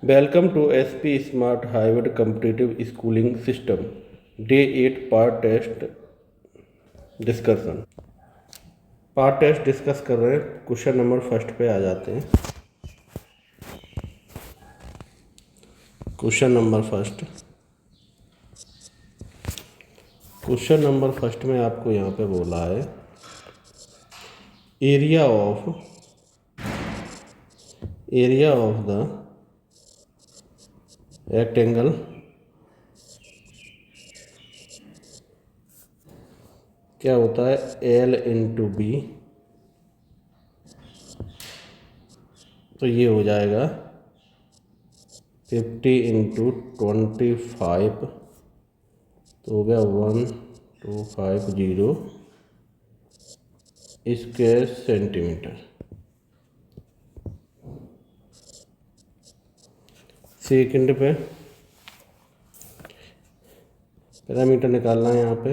Welcome to SP smart hybrid competitive schooling system day 8 part test discussion. Part test discuss कर रहे हैं। Question number first पे आ जाते हैं। क्वेश्चन नंबर फर्स्ट में आपको यहाँ पे बोला है एरिया ऑफ द रेक्टेंगल क्या होता है L इंटू बी, तो ये हो जाएगा 50 इंटू 25, तो हो गया 1250 स्क्वायर सेंटीमीटर। सेकंड पे पैरामीटर निकालना है यहाँ पे।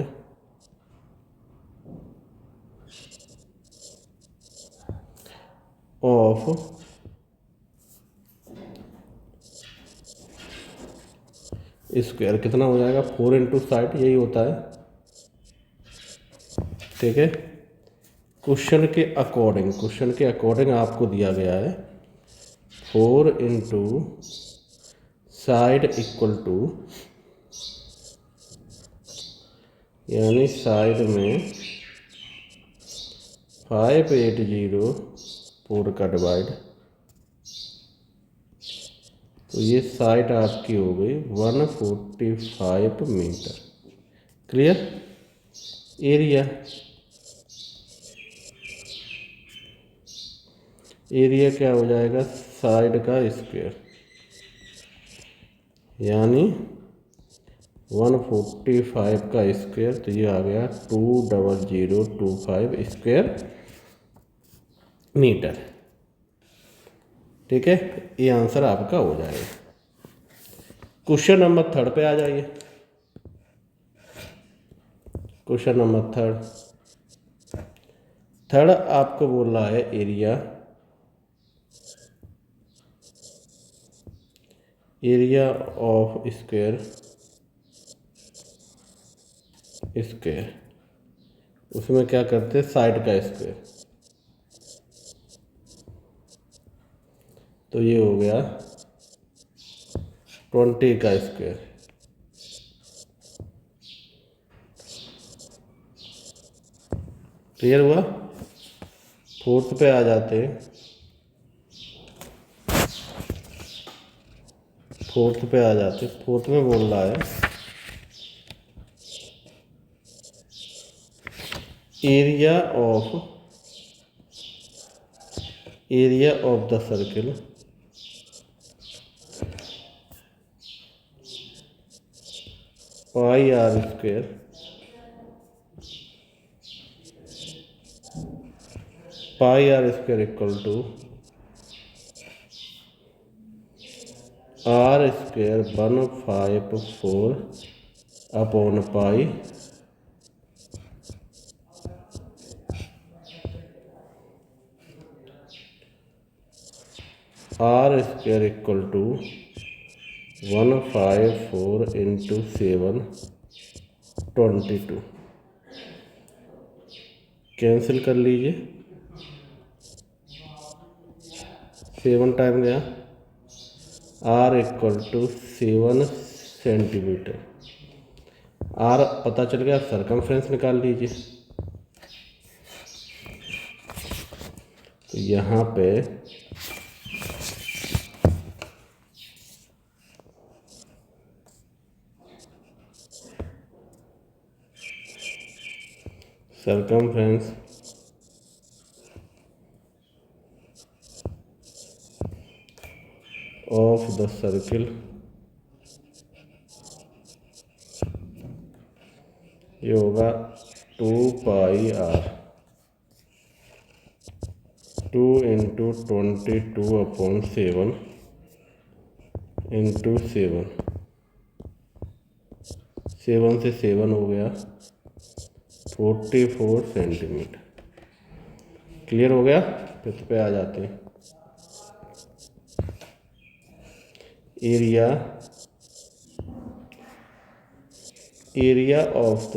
ऑफ स्क्वायर कितना हो जाएगा 4 इंटू 60, यही होता है। ठीक है, क्वेश्चन के अकॉर्डिंग आपको दिया गया है 4 इंटू साइड इक्वल टू, यानी साइड में 580 4 का डिवाइड, तो ये साइड आपकी हो गई 145 मीटर। क्लियर। एरिया क्या हो जाएगा साइड का स्क्वायर, यानी 145 का स्क्वायर, तो ये आ गया 20025 स्क्वायर मीटर। ठीक है, ये आंसर आपका हो जाएगा। क्वेश्चन नंबर थर्ड पे आ जाइए। क्वेश्चन नंबर थर्ड आपको बोल रहा है एरिया ऑफ स्क्वायर, उसमें क्या करते हैं साइड का स्क्वायर, तो ये हो गया 20 का स्क्वायर। क्लियर हुआ। फोर्थ पे आ जाते हैं। फोर्थ में बोल रहा है area of the circle pi r square equal to r square 154 upon pi r square equal to 154 into 7 22। Cancel कर लीजिए, 7 टाइम गया, r equal to 7 centimetre. R पता चल गया, सर्कमफ्रेंस निकाल लीजिए। तो यहाँ पे सर्कमफ्रेंस ऑफ द सर्किल ये होगा 2 पाई आर 2 इंटू 22 अपॉन 7 इंटू 7 से 7 हो गया 44 सेंटीमीटर। क्लियर हो गया। फिफ्थ पे आ जाते हैं। area of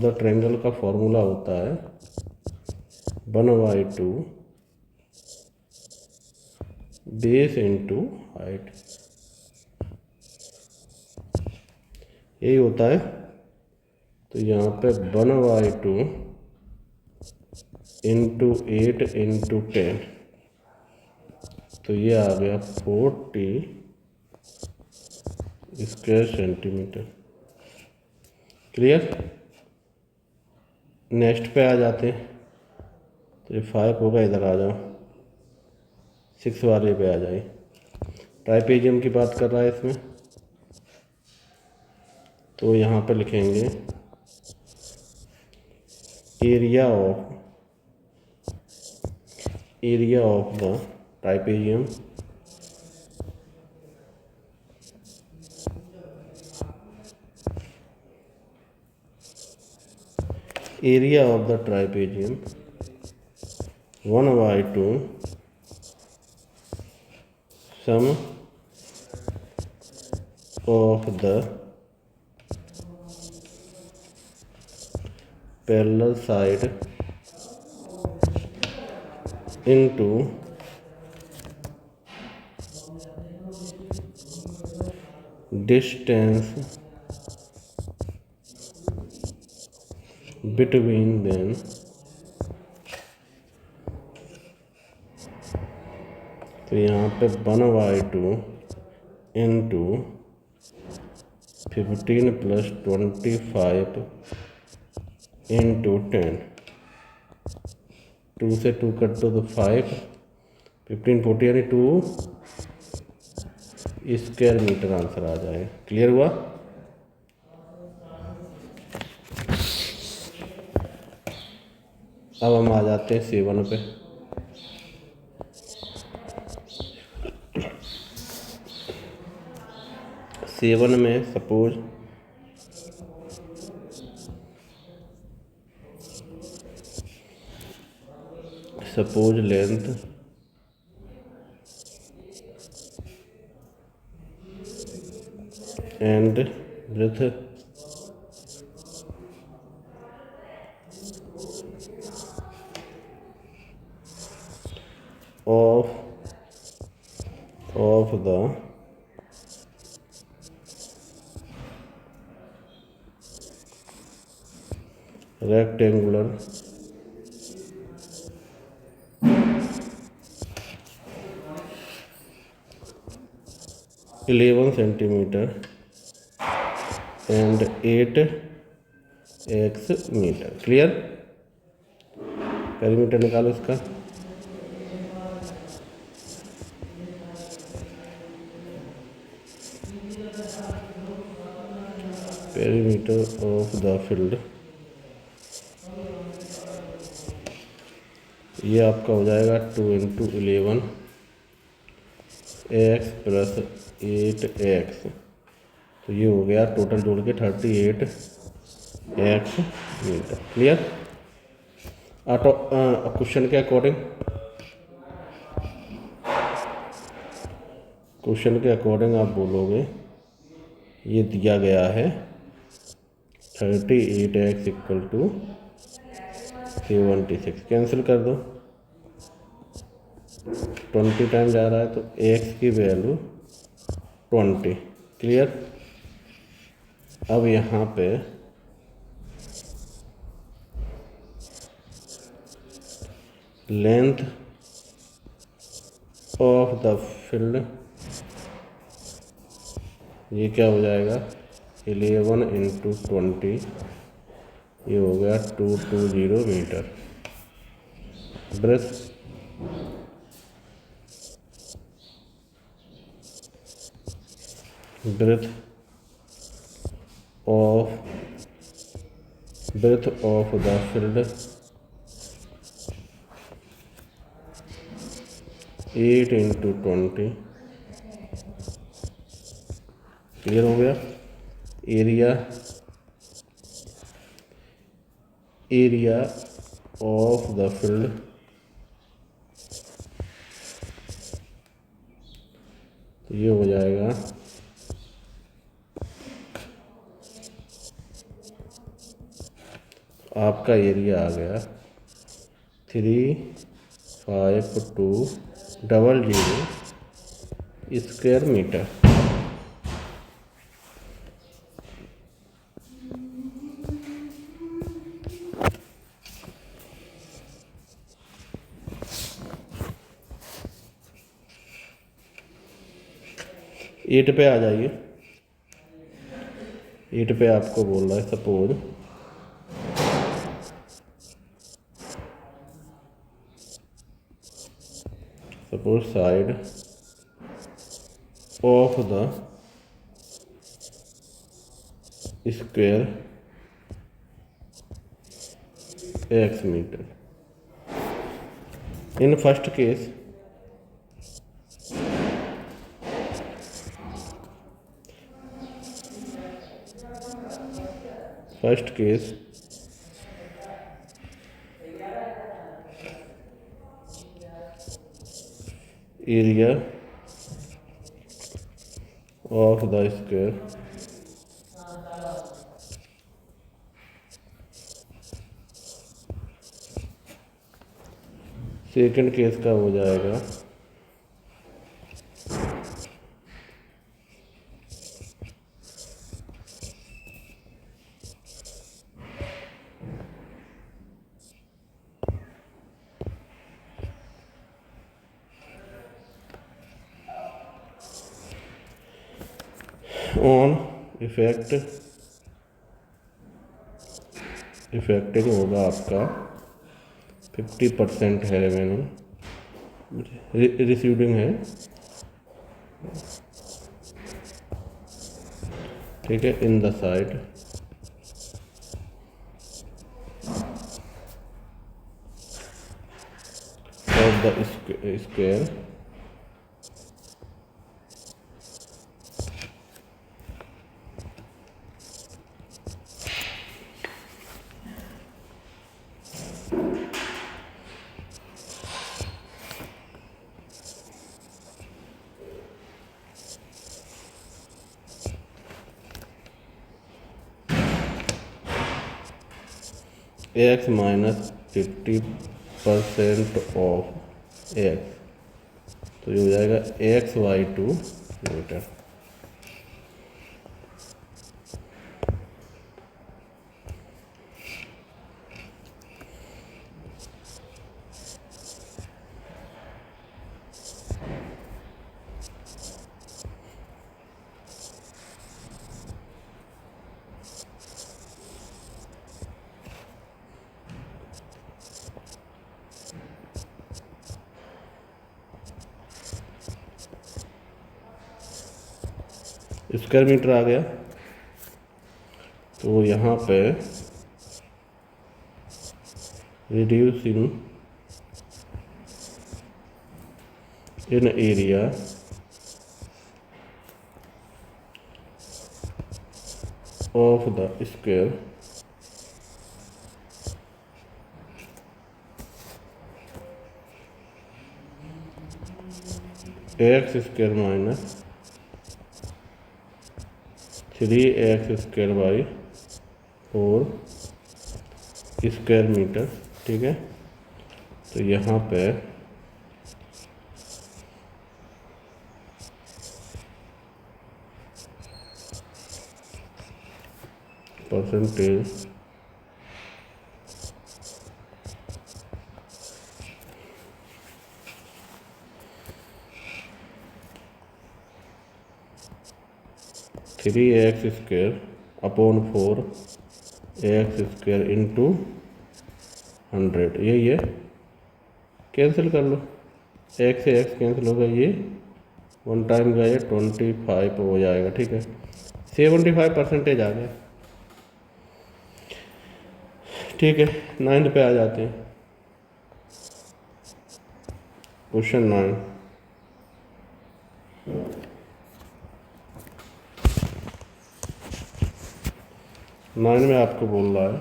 the triangle का फॉर्मूला होता है 1/2 बेस इंटू हाइट, यही होता है। तो यहाँ पे 1/2 इंटू 8 इंटू 10, तो ये आ गया 40 स्क्वायर सेंटीमीटर। क्लियर। नेक्स्ट पे आ जाते हैं। तो ये 5 होगा, इधर आ जाओ, 6 वाले पे आ जाए। ट्राइपेजियम की बात कर रहा है इसमें, तो यहाँ पे लिखेंगे area of the trapezium area of the trapezium 1/2 sum of the parallel side into distance between them तो यहाँ पे 1/2 इंटू 15 प्लस 25 इंटू 10, 2 से 2 कट दो तो 5, 15 40 यानी 2 स्क्वायर मीटर आंसर आ जाएगा। क्लियर हुआ। अब हम आ जाते हैं 7 पे। सेवन में suppose length and breadth of the rectangular (11 centimeter and 8x metre. Clear. Perimeter निकालो इसका। पेरीमीटर ऑफ द फील्ड ये आपका हो जाएगा 2 × 11 x प्लस 8x, तो ये हो गया टोटल जोड़ के 38x मीटर। क्लियर। क्वेश्चन के अकॉर्डिंग आप बोलोगे ये दिया गया है 38x = 76, कैंसिल कर दो, 20 टाइम जा रहा है तो x की वैल्यू 20। क्लियर। अब यहाँ पे लेंथ ऑफ द फील्ड ये क्या हो जाएगा 11 × 20, ये हो गया 220 metre. Breadth of the field 8 × 20, clear हो गया। एरिया ऑफ द फील्ड तो ये हो जाएगा आपका एरिया आ गया 35200 स्क्वायर मीटर। एट पे आ जाइए। एट पे आपको बोल रहा है suppose side of the square x metre. In first case area of the square second case का हो जाएगा ऑन इफेक्टिंग होगा आपका 50% है रेवेन्यू रिसीविंग है, ठीक है, in the side of the square x minus 50% of x तो ये हो जाएगा XY2 मीटर। स्क्वायर मीटर आ गया तो यहाँ पे reduce in area of the square x square minus 3x² by 4 square metre, ठीक है। तो यहाँ पे percentage three x square upon 4x² into 100, यही है। कैंसिल कर लो, x से x कैंसिल होगा, ये 1 टाइम का ये 25 हो जाएगा, ठीक है। 75% आ गया, ठीक है। 9 पे आ जाते हैं। क्वेश्चन 9 में आपको बोल रहा है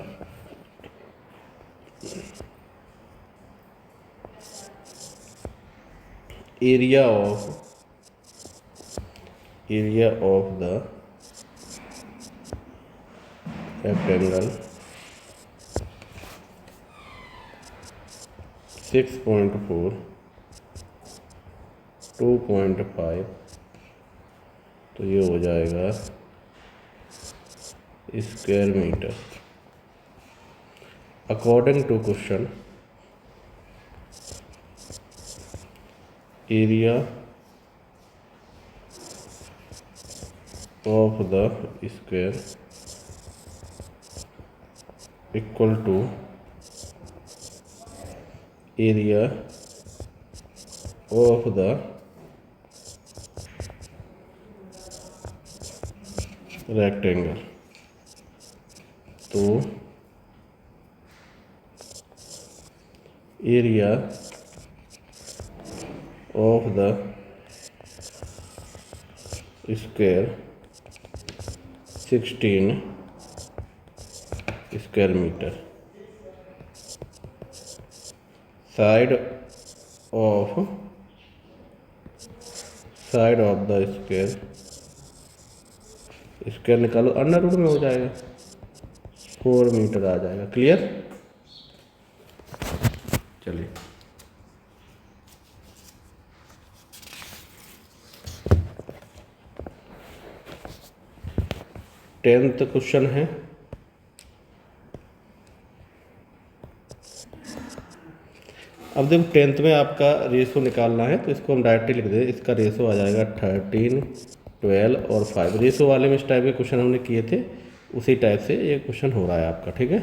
एरिया ऑफ द rectangle 6.4 2.5, तो ये हो जाएगा square metre. According to question, area of the square equal to area of the rectangle. तो area of the square 16 square metre. Side of the square निकालो, अंडर रूट में हो जाएगा, 4 metre आ जाएगा। क्लियर? चलिए, टेंथ क्वेश्चन है। अब देखो, टेंथ में आपका रेशो निकालना है, तो इसको हम डायरेक्टली लिख दें। इसका रेशो आ जाएगा 13, 12 और 5। रेशो वाले में इस टाइप के क्वेश्चन हमने किए थे, उसी टाइप से ये क्वेश्चन हो रहा है आपका। ठीक है।